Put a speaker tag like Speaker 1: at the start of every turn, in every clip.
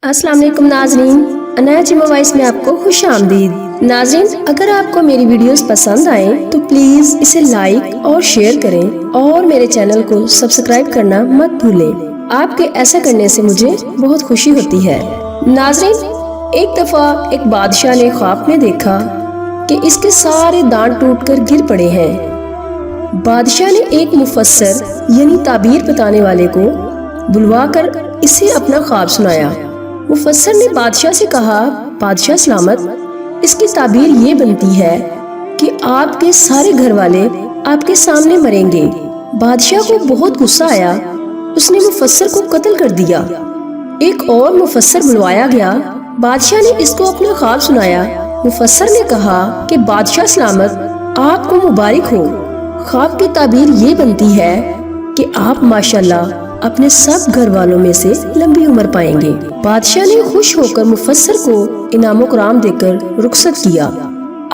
Speaker 1: अस्सलाम वालेकुम नाजरीन, अनाया चिमा वॉइस में आपको खुश आमदीद। नाजरीन, अगर आपको मेरी वीडियोस पसंद आए तो प्लीज इसे लाइक और शेयर करें और मेरे चैनल को सब्सक्राइब करना मत भूलें। आपके ऐसा करने से मुझे बहुत खुशी होती है। नाजरीन, एक दफा एक बादशाह ने ख्वाब में देखा कि इसके सारे दांत टूटकर गिर पड़े हैं। बादशाह ने एक मुफस्सर यानी ताबीर बताने वाले को बुलवाकर इसे अपना ख्वाब सुनाया। मुफस्सर ने बादशाह से कहा, बादशाह सलामत, इसकी ताबीर ये बनती है कि आपके सारे घर वाले आपके सामने मरेंगे। बादशाह को बहुत गुस्सा आया, उसने मुफस्सर को कत्ल कर दिया। एक और मुफस्सर बुलवाया गया। बादशाह ने इसको अपना ख्वाब सुनाया। मुफस्सर ने कहा कि बादशाह सलामत, आपको मुबारक हो। ख्वाब की ताबीर ये बनती है कि आप माशाल्लाह अपने सब घर वालों में से लंबी उम्र पाएंगे। बादशाह ने खुश होकर मुफस्सर को इनाम कराम देकर रुखसत किया।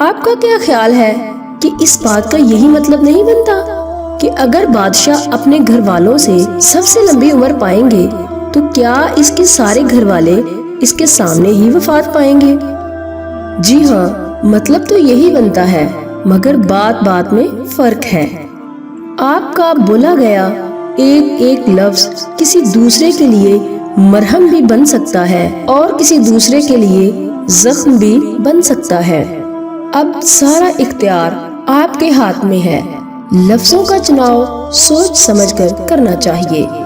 Speaker 1: आपका क्या ख्याल है कि इस बात का यही मतलब नहीं बनता कि अगर बादशाह अपने घर वालों से सबसे लंबी उम्र पाएंगे तो क्या इसके सारे घर वाले इसके सामने ही वफात पाएंगे? जी हाँ, मतलब तो यही बनता है, मगर बात बात में फर्क है। आपका बोला गया एक एक लफ्ज किसी दूसरे के लिए मरहम भी बन सकता है और किसी दूसरे के लिए जख्म भी बन सकता है। अब सारा इख्तियार आपके हाथ में है। लफ्जों का चुनाव सोच समझकर करना चाहिए।